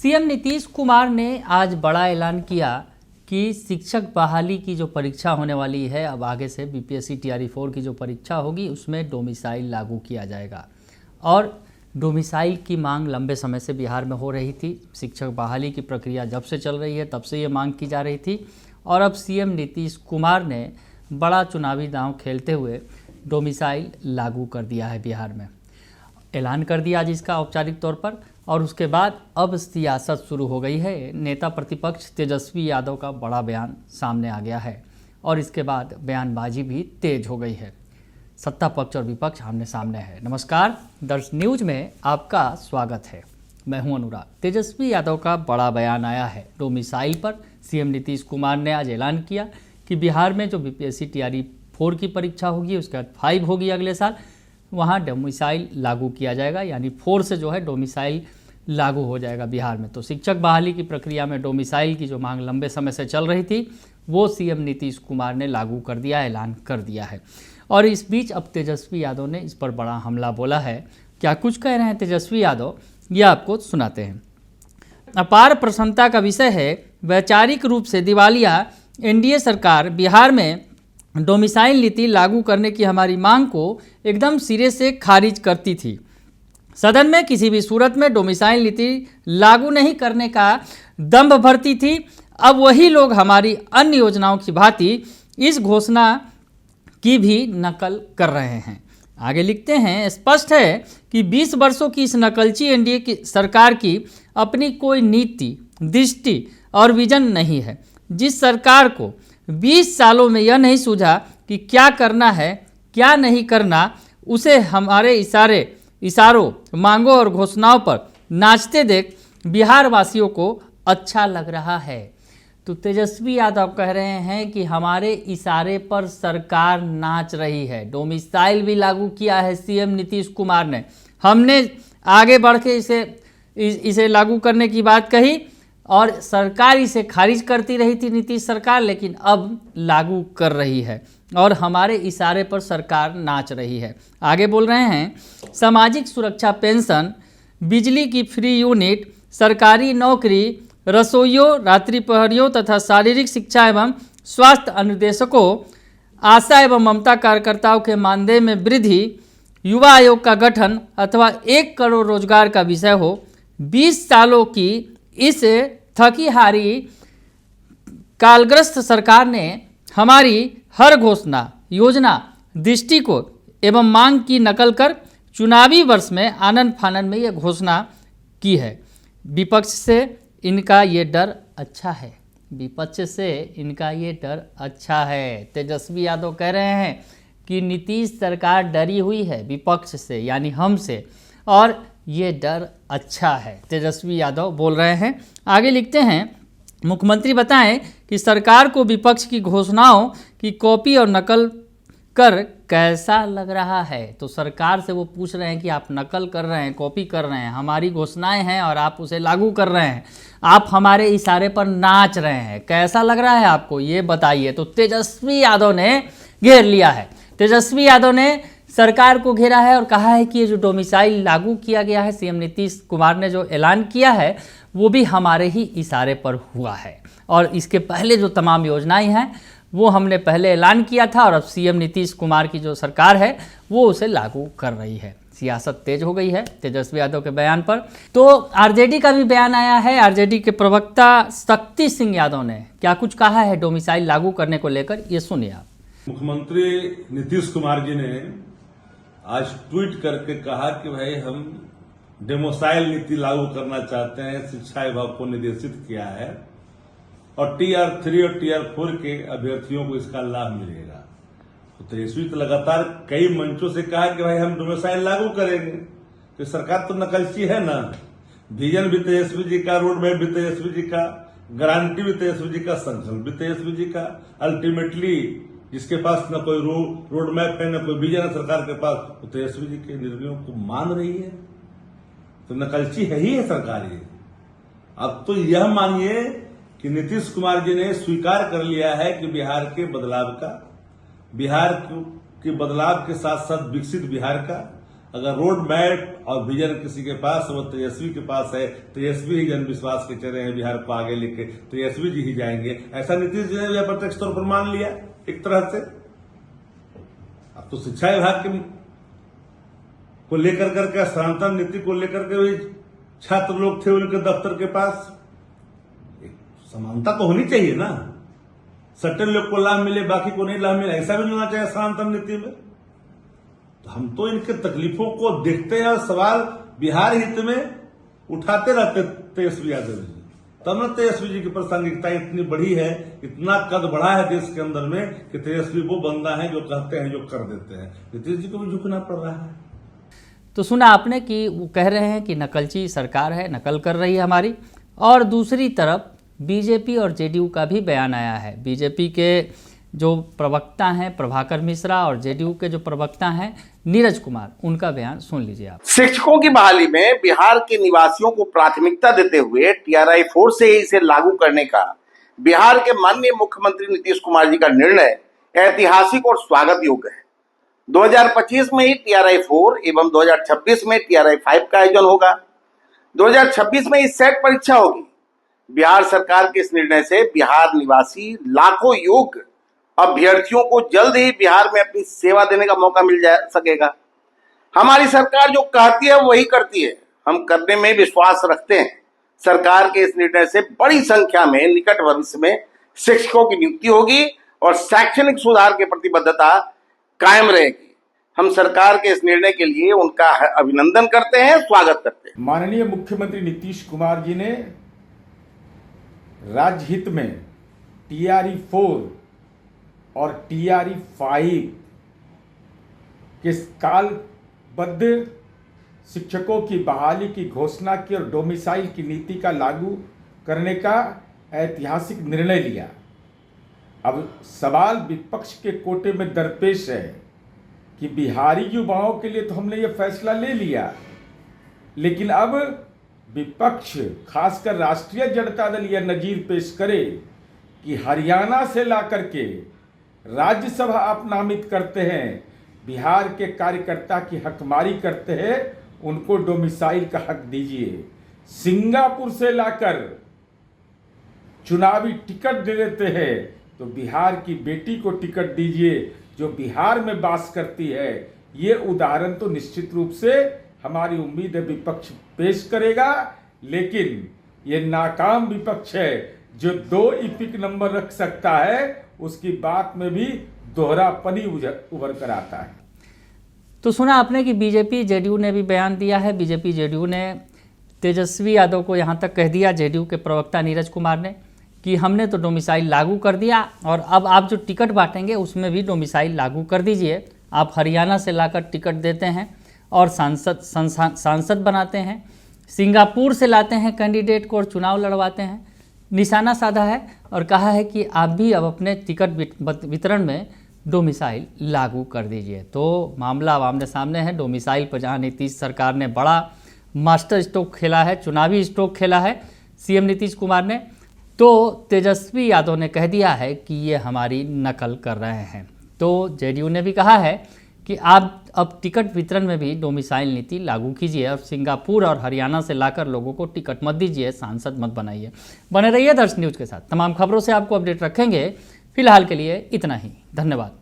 CM Nitish Kumar ने आज बड़ा ऐलान किया कि शिक्षक बहाली की जो परीक्षा होने वाली है, अब आगे से बीपीएससी टीआरई 4 की जो परीक्षा होगी उसमें डोमिसाइल लागू किया जाएगा। और डोमिसाइल की मांग लंबे समय से बिहार में हो रही थी। शिक्षक बहाली की प्रक्रिया जब से चल रही है तब से ये मांग की जा रही थी और अब सीएम नीतीश कुमार ने बड़ा चुनावी दांव खेलते हुए डोमिसाइल लागू कर दिया है। बिहार में ऐलान कर दिया आज इसका औपचारिक तौर पर और उसके बाद अब सियासत शुरू हो गई है। नेता प्रतिपक्ष तेजस्वी यादव का बड़ा बयान सामने आ गया है और इसके बाद बयानबाजी भी तेज हो गई है। सत्ता पक्ष और विपक्ष आमने सामने है। नमस्कार, दर्श न्यूज में आपका स्वागत है। मैं हूं अनुराग। तेजस्वी यादव का बड़ा बयान आया है डोमिसाइल पर। सीएम नीतीश कुमार ने आज ऐलान किया कि बिहार में जो बीपीएससी टीआरई 4 की परीक्षा होगी उसके बाद 5 होगी अगले साल, वहाँ डोमिसाइल लागू किया जाएगा, यानी 4 से जो है डोमिसाइल लागू हो जाएगा बिहार में। तो शिक्षक बहाली की प्रक्रिया में डोमिसाइल की जो मांग लंबे समय से चल रही थी वो सीएम नीतीश कुमार ने लागू कर दिया, ऐलान कर दिया है। और इस बीच अब तेजस्वी यादव ने इस पर बड़ा हमला बोला है। क्या कुछ कह रहे हैं तेजस्वी यादव, ये आपको सुनाते हैं। अपार प्रसन्नता का विषय है, वैचारिक रूप से दिवालिया एनडीए सरकार बिहार में डोमिसाइल नीति लागू करने की हमारी मांग को एकदम सिरे से खारिज करती थी। सदन में किसी भी सूरत में डोमिसाइल नीति लागू नहीं करने का दंभ भरती थी। अब वही लोग हमारी अन्य योजनाओं की भांति इस घोषणा की भी नकल कर रहे हैं। आगे लिखते हैं, स्पष्ट है कि 20 वर्षों की इस नकलची एनडीए की सरकार की अपनी कोई नीति, दृष्टि और विजन नहीं है। जिस सरकार को 20 सालों में यह नहीं सूझा कि क्या करना है क्या नहीं करना, उसे हमारे इशारों, मांगों और घोषणाओं पर नाचते देख बिहार वासियों को अच्छा लग रहा है। तो तेजस्वी यादव कह रहे हैं कि हमारे इशारे पर सरकार नाच रही है। डोमिसाइल भी लागू किया है सीएम नीतीश कुमार ने। हमने आगे बढ़ के इसे लागू करने की बात कही और सरकार इसे खारिज करती रही थी नीतीश सरकार, लेकिन अब लागू कर रही है और हमारे इशारे पर सरकार नाच रही है। आगे बोल रहे हैं, सामाजिक सुरक्षा पेंशन, बिजली की फ्री यूनिट, सरकारी नौकरी, रसोइयों, रात्रि प्रहरियों तथा शारीरिक शिक्षा एवं स्वास्थ्य अनुदेशकों, आशा एवं ममता कार्यकर्ताओं के मानदेय में वृद्धि, युवा आयोग का गठन अथवा 1 करोड़ रोजगार का विषय हो। 20 सालों की इस थकी हारी कालग्रस्त सरकार ने हमारी हर घोषणा, योजना, दृष्टिकोण एवं मांग की नकल कर चुनावी वर्ष में आनन फानन में यह घोषणा की है। विपक्ष से इनका ये डर अच्छा है। विपक्ष से इनका ये डर अच्छा है। तेजस्वी यादव कह रहे हैं कि नीतीश सरकार डरी हुई है विपक्ष से, यानी हमसे, और ये डर अच्छा है। तेजस्वी यादव बोल रहे हैं। आगे लिखते हैं, मुख्यमंत्री बताएं कि सरकार को विपक्ष की घोषणाओं की कॉपी और नकल कर कैसा लग रहा है। तो सरकार से वो पूछ रहे हैं कि आप नकल कर रहे हैं, कॉपी कर रहे हैं, हमारी घोषणाएं हैं और आप उसे लागू कर रहे हैं, आप हमारे इशारे पर नाच रहे हैं, कैसा लग रहा है आपको, ये बताइए। तो तेजस्वी यादव ने घेर लिया है। तेजस्वी यादव ने सरकार को घेरा है और कहा है कि ये जो डोमिसाइल लागू किया गया है, सीएम नीतीश कुमार ने जो ऐलान किया है वो भी हमारे ही इशारे पर हुआ है और इसके पहले जो तमाम योजनाएं हैं वो हमने पहले ऐलान किया था और अब सीएम नीतीश कुमार की जो सरकार है वो उसे लागू कर रही है। सियासत तेज हो गई है तेजस्वी यादव के बयान पर। तो आरजेडी का भी बयान आया है। आरजेडी के प्रवक्ता शक्ति सिंह यादव ने क्या कुछ कहा है डोमिसाइल लागू करने को लेकर, ये सुनिए आप। मुख्यमंत्री नीतीश कुमार जी ने आज ट्वीट करके कहा कि भाई हम डोमिसाइल नीति लागू करना चाहते हैं, शिक्षा विभाग को निर्देशित किया है और टीआर 3 और टीआर 4 के अभ्यर्थियों को इसका लाभ मिलेगा। तो तेजस्वी तो लगातार कई मंचों से कहा कि भाई हम डोमिसाइल लागू करेंगे। तो सरकार तो नकलची है ना। विजन भी तेजस्वी जी का, रोड मैप भी तेजस्वी जी का, गारंटी भी तेजस्वी जी का, संकल्प भी तेजस्वी जी का। अल्टीमेटली जिसके पास न कोई रोड मैप है, न कोई विजन है सरकार के पास, तो तेजस्वी जी के निर्णयों को मान रही है। तो नकलची है ही है सरकार ये। अब तो यह मानिए कि नीतीश कुमार जी ने स्वीकार कर लिया है कि बिहार के बदलाव के बदलाव के साथ साथ विकसित बिहार का अगर रोड मैप और विजन किसी के पास वो तेजस्वी के पास है, तेजस्वी ही जन विश्वास के चेहरे हैं बिहार को आगे लेके, तेजस्वी जी ही जाएंगे, ऐसा नीतीश जी ने प्रत्यक्ष तौर पर मान लिया एक तरह से। अब तो शिक्षा विभाग के को लेकर करके स्थानांतरण नीति को लेकर के भी छात्र लोग थे उनके दफ्तर के पास, समानता तो होनी चाहिए ना, सर्टेन लोग को लाभ मिले बाकी को नहीं लाभ मिले, ऐसा भी नहीं होना चाहिए स्थानांतरण नीति में। तो हम तो इनके तकलीफों को देखते हैं और सवाल बिहार हित में उठाते रहते तेजस्वी यादव जी, तब न तेजस्वी जी की प्रासंगिकता इतनी बढ़ी है, इतना कद बढ़ा है देश के अंदर में कि तेजस्वी वो बंदा है जो कहते हैं जो कर देते हैं। नीतीश जी को भी झुकना पड़ रहा है। तो सुना आपने कि वो कह रहे हैं कि नकलची सरकार है, नकल कर रही है हमारी, और दूसरी तरफ बीजेपी और जेडीयू का भी बयान आया है। बीजेपी के जो प्रवक्ता हैं प्रभाकर मिश्रा और जेडीयू के जो प्रवक्ता हैं नीरज कुमार, उनका बयान सुन लीजिए आप। शिक्षकों की बहाली में बिहार के निवासियों को प्राथमिकता देते हुए TRI 4 से ही इसे लागू करने का बिहार के माननीय मुख्यमंत्री नीतीश कुमार जी का निर्णय ऐतिहासिक और स्वागत योग्य है। 2025 में ही TRI 4 एवं 2026 में TRI 5 का आयोजन होगा। 2026 में इस सेट परीक्षा होगी। बिहार सरकार के इस निर्णय से बिहार निवासी लाखों योग्य अभ्यर्थियों को जल्द ही बिहार में अपनी सेवा देने का मौका मिल जा सकेगा। हमारी सरकार जो कहती है वही करती है, हम करने में विश्वास रखते हैं। सरकार के इस निर्णय से बड़ी संख्या में निकट भविष्य में शिक्षकों की नियुक्ति होगी और शैक्षणिक सुधार की प्रतिबद्धता कायम रहेगी। हम सरकार के इस निर्णय के लिए उनका अभिनंदन करते हैं, स्वागत करते हैं। माननीय मुख्यमंत्री नीतीश कुमार जी ने राज्य हित में TRI 4 और TRI 5 के कालबद्ध शिक्षकों की बहाली की घोषणा की और डोमिसाइल की नीति का लागू करने का ऐतिहासिक निर्णय लिया। अब सवाल विपक्ष के कोटे में दरपेश है कि बिहारी युवाओं के लिए तो हमने ये फैसला ले लिया, लेकिन अब विपक्ष खासकर राष्ट्रीय जनता दल यह नजीर पेश करे कि हरियाणा से ला करके राज्यसभा आप नामित करते हैं, बिहार के कार्यकर्ता की हकमारी करते हैं, उनको डोमिसाइल का हक दीजिए। सिंगापुर से लाकर चुनावी टिकट दे देते हैं तो बिहार की बेटी को टिकट दीजिए जो बिहार में वास करती है। ये उदाहरण तो निश्चित रूप से हमारी उम्मीद है विपक्ष पेश करेगा, लेकिन ये नाकाम विपक्ष है जो 2 इपिक नंबर रख सकता है, उसकी बात में भी दोहरापनी उभर कर आता है। तो सुना आपने कि बीजेपी जेडीयू ने भी बयान दिया है। बीजेपी जेडीयू ने तेजस्वी यादव को यहाँ तक कह दिया, जेडीयू के प्रवक्ता नीरज कुमार ने, कि हमने तो डोमिसाइल लागू कर दिया और अब आप जो टिकट बांटेंगे उसमें भी डोमिसाइल लागू कर दीजिए। आप हरियाणा से लाकर टिकट देते हैं और सांसद बनाते हैं, सिंगापुर से लाते हैं कैंडिडेट को और चुनाव लड़वाते हैं। निशाना साधा है और कहा है कि आप भी अब अपने टिकट वितरण में डोमिसाइल लागू कर दीजिए। तो मामला आमने सामने है। डोमिसाइल पर जहां नीतीश सरकार ने बड़ा मास्टर स्ट्रोक खेला है, चुनावी स्ट्रोक खेला है सीएम नीतीश कुमार ने, तो तेजस्वी यादव ने कह दिया है कि ये हमारी नकल कर रहे हैं। तो जेडीयू ने भी कहा है कि आप अब टिकट वितरण में भी डोमिसाइल नीति लागू कीजिए और सिंगापुर और हरियाणा से लाकर लोगों को टिकट मत दीजिए, सांसद मत बनाइए। बने रहिए दर्श न्यूज़ के साथ, तमाम खबरों से आपको अपडेट रखेंगे। फिलहाल के लिए इतना ही, धन्यवाद।